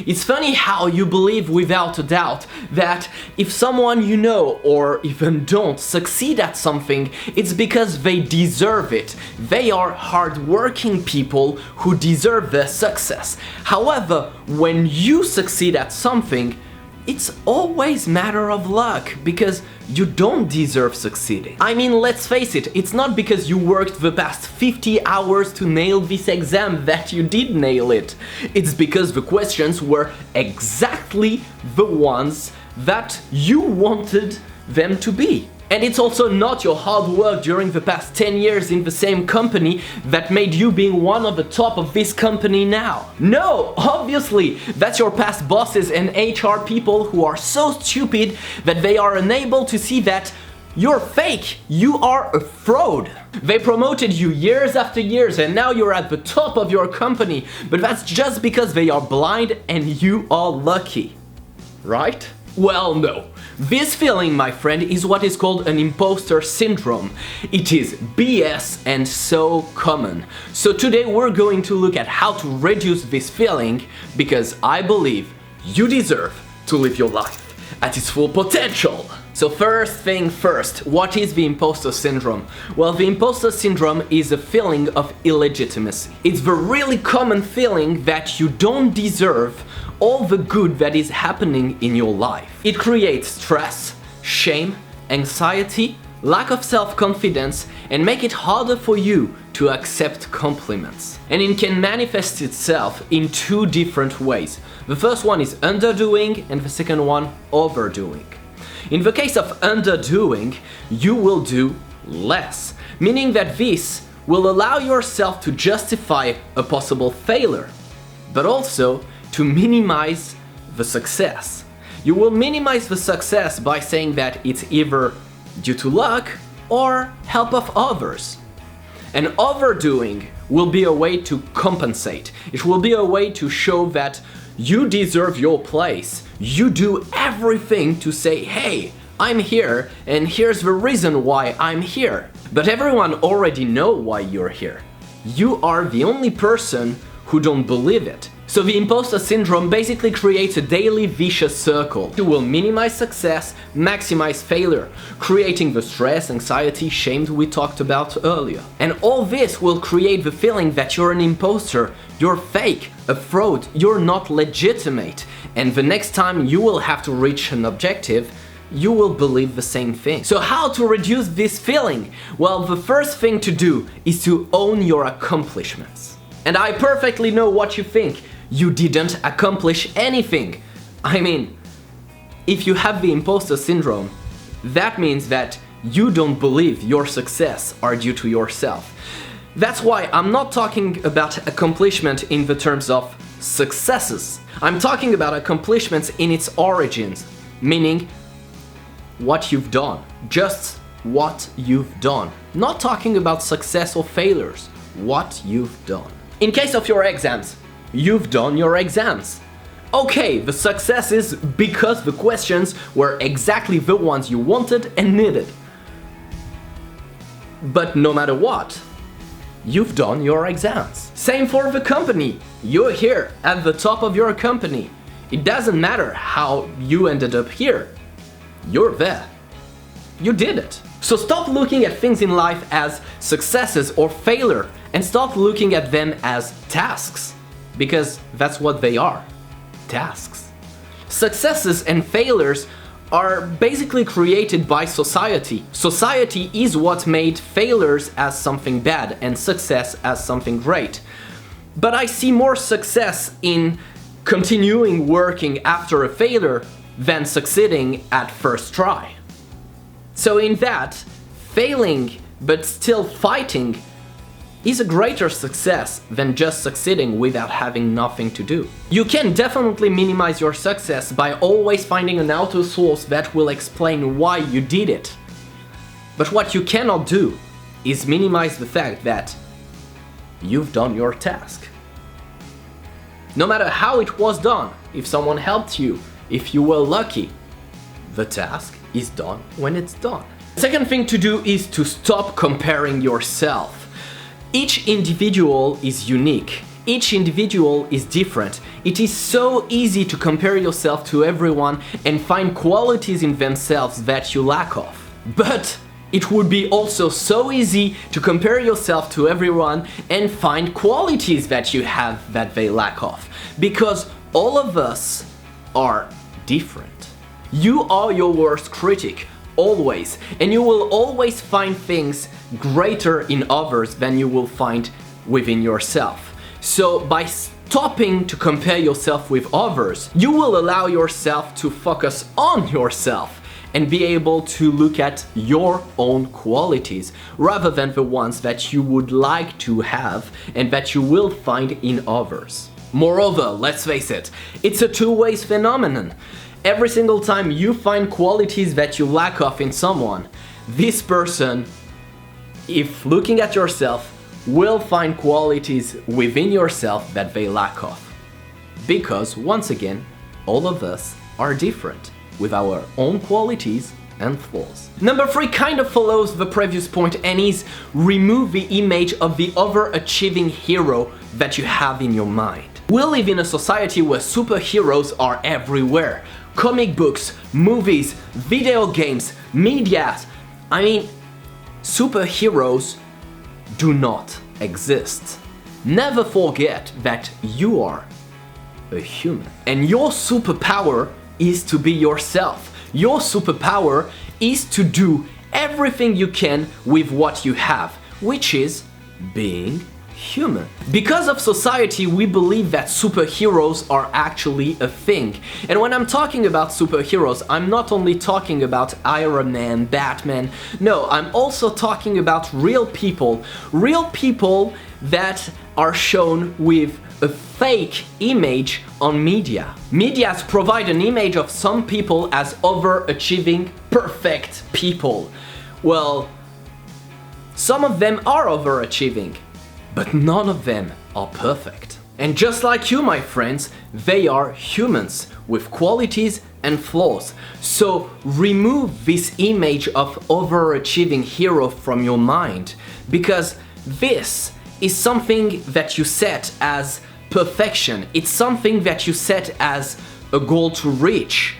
It's funny how you believe without a doubt that if someone you know or even don't succeed at something, it's because they deserve it. They are hardworking people who deserve their success. However, when you succeed at something, it's always matter of luck, because you don't deserve succeeding. I mean, let's face it, it's not because you worked the past 50 hours to nail this exam that you did nail it. It's because the questions were exactly the ones that you wanted them to be. And it's also not your hard work during the past 10 years in the same company that made you being one of the top of this company now. No, obviously, that's your past bosses and HR people who are so stupid that they are unable to see that you're fake, you are a fraud. They promoted you years after years and now you're at the top of your company, but that's just because they are blind and you are lucky, right? Well, no. This feeling, my friend, is what is called an imposter syndrome. It is BS and so common. So today we're going to look at how to reduce this feeling, because I believe you deserve to live your life at its full potential. So first thing first, what is the imposter syndrome? Well, the imposter syndrome is a feeling of illegitimacy. It's the really common feeling that you don't deserve all the good that is happening in your life. It creates stress, shame, anxiety, lack of self-confidence, and make it harder for you to accept compliments. And it can manifest itself in two different ways. The first one is underdoing, and the second one, overdoing. In the case of underdoing, you will do less, meaning that this will allow yourself to justify a possible failure, but also to minimize the success. You will minimize the success by saying that it's either due to luck or help of others. And overdoing will be a way to compensate. It will be a way to show that you deserve your place. You do everything to say, hey, I'm here and here's the reason why I'm here. But everyone already knows why you're here. You are the only person who don't believe it. So the imposter syndrome basically creates a daily vicious circle. You will minimize success, maximize failure, creating the stress, anxiety, shame we talked about earlier. And all this will create the feeling that you're an imposter, you're fake, a fraud, you're not legitimate. And the next time you will have to reach an objective, you will believe the same thing. So how to reduce this feeling? Well, the first thing to do is to own your accomplishments. And I perfectly know what you think. You didn't accomplish anything. I mean, if you have the imposter syndrome, that means that you don't believe your success are due to yourself. That's why I'm not talking about accomplishment in the terms of successes. I'm talking about accomplishments in its origins, meaning what you've done, just what you've done. Not talking about success or failures, what you've done. In case of your exams, you've done your exams. Okay, the success is because the questions were exactly the ones you wanted and needed. But no matter what, you've done your exams. Same for the company. You're here at the top of your company. It doesn't matter how you ended up here. You're there. You did it. So stop looking at things in life as successes or failure and start looking at them as tasks. Because that's what they are, tasks. Successes and failures are basically created by society. Society is what made failures as something bad and success as something great. But I see more success in continuing working after a failure than succeeding at first try. So in that, failing but still fighting is a greater success than just succeeding without having nothing to do. You can definitely minimize your success by always finding an outer source that will explain why you did it. But what you cannot do is minimize the fact that you've done your task. No matter how it was done, if someone helped you, if you were lucky, the task is done when it's done. The second thing to do is to stop comparing yourself. Each individual is unique. Each individual is different. It is so easy to compare yourself to everyone and find qualities in themselves that you lack of. But it would be also so easy to compare yourself to everyone and find qualities that you have that they lack of. Because all of us are different. You are your worst critic, always, and you will always find things greater in others than you will find within yourself. So by stopping to compare yourself with others, you will allow yourself to focus on yourself and be able to look at your own qualities rather than the ones that you would like to have and that you will find in others. Moreover, let's face it, it's a two-way phenomenon. Every single time you find qualities that you lack of in someone, this person, if looking at yourself, will find qualities within yourself that they lack of. Because, once again, all of us are different, with our own qualities and flaws. Number 3 kind of follows the previous point and is remove the image of the overachieving hero that you have in your mind. We live in a society where superheroes are everywhere. Comic books, movies, video games, media. I mean, superheroes do not exist. Never forget that you are a human. And your superpower is to be yourself. Your superpower is to do everything you can with what you have, which is being human. Because of society, we believe that superheroes are actually a thing. And when I'm talking about superheroes, I'm not only talking about Iron Man, Batman, no, I'm also talking about real people that are shown with a fake image on media. Medias provide an image of some people as overachieving, perfect people. Well, some of them are overachieving, but none of them are perfect. And just like you, my friends, they are humans with qualities and flaws. So remove this image of overachieving hero from your mind, because this is something that you set as perfection. It's something that you set as a goal to reach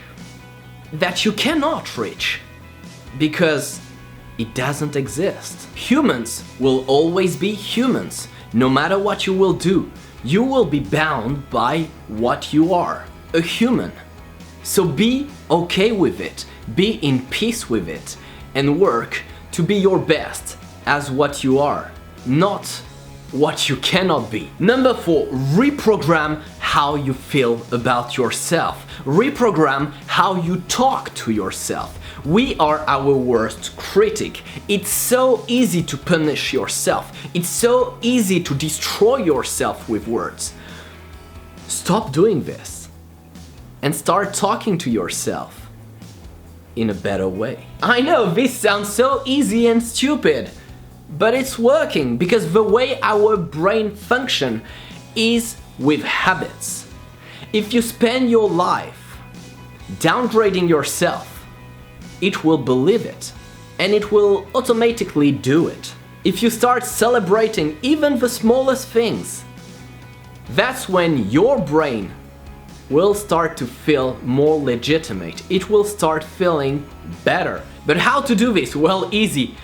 that you cannot reach because it doesn't exist. Humans will always be humans. No matter what you will do, you will be bound by what you are, a human. So be okay with it, be in peace with it, and work to be your best as what you are, not what you cannot be. Number 4, reprogram how you feel about yourself. Reprogram how you talk to yourself. We are our worst critic. It's so easy to punish yourself. It's so easy to destroy yourself with words. Stop doing this and start talking to yourself in a better way. I know this sounds so easy and stupid, but it's working because the way our brain functions is with habits. If you spend your life downgrading yourself, it will believe it and it will automatically do it. If you start celebrating even the smallest things, that's when your brain will start to feel more legitimate. It will start feeling better. But how to do this? Well, easy.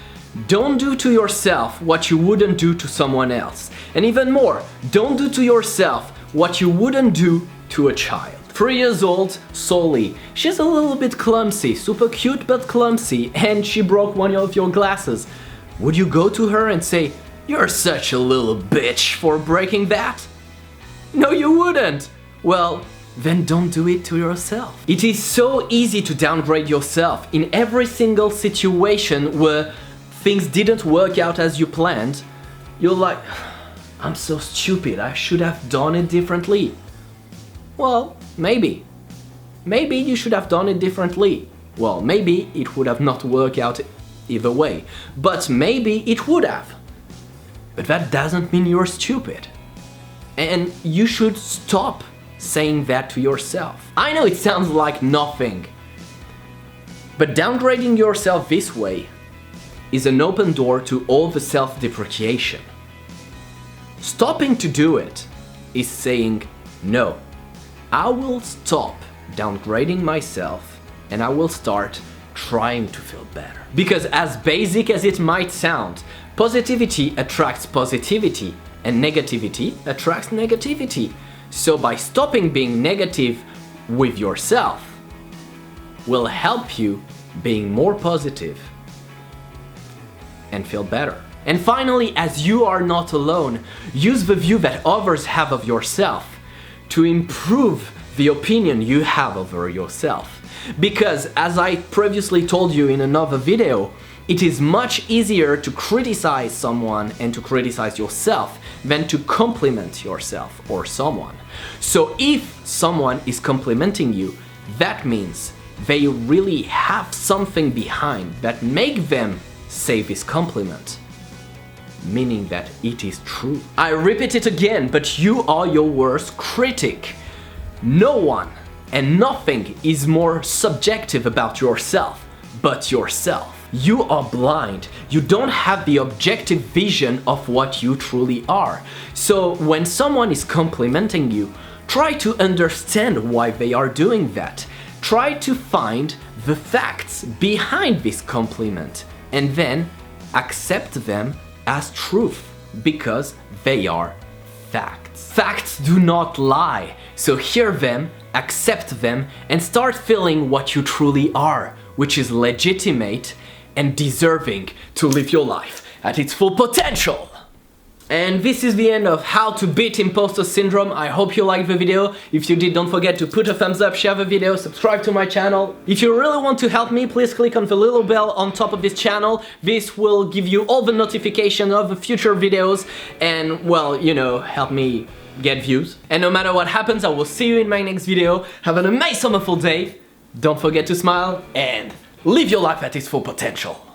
Don't do to yourself what you wouldn't do to someone else. And even more, don't do to yourself what you wouldn't do to a child. 3 years old, Sully. She's a little bit clumsy, super cute but clumsy, and she broke one of your glasses. Would you go to her and say, "You're such a little bitch for breaking that"? No, you wouldn't. Well, then don't do it to yourself. It is so easy to downgrade yourself in every single situation where things didn't work out as you planned. You're like, I'm so stupid, I should have done it differently. Well, maybe. Maybe you should have done it differently. Well, maybe it would have not worked out either way. But maybe it would have. But that doesn't mean you're stupid. And you should stop saying that to yourself. I know it sounds like nothing. But downgrading yourself this way is an open door to all the self-depreciation. Stopping to do it is saying, no, I will stop downgrading myself and I will start trying to feel better. Because as basic as it might sound, positivity attracts positivity and negativity attracts negativity. So by stopping being negative with yourself will help you being more positive and feel better. And finally, as you are not alone, use the view that others have of yourself to improve the opinion you have over yourself. Because as I previously told you in another video, it is much easier to criticize someone and to criticize yourself than to compliment yourself or someone. So if someone is complimenting you, that means they really have something behind that make them say this compliment, meaning that it is true. I repeat it again, but you are your worst critic. No one and nothing is more subjective about yourself but yourself. You are blind. You don't have the objective vision of what you truly are. So when someone is complimenting you, try to understand why they are doing that. Try to find the facts behind this compliment and then accept them as truth because they are facts. Facts do not lie, so hear them, accept them, and start feeling what you truly are, which is legitimate and deserving to live your life at its full potential. And this is the end of how to beat imposter syndrome. I hope you liked the video. If you did, don't forget to put a thumbs up, share the video, subscribe to my channel. If you really want to help me, please click on the little bell on top of this channel. This will give you all the notifications of the future videos and, well, you know, help me get views. And no matter what happens, I will see you in my next video. Have an amazing, wonderful day. Don't forget to smile and live your life at its full potential.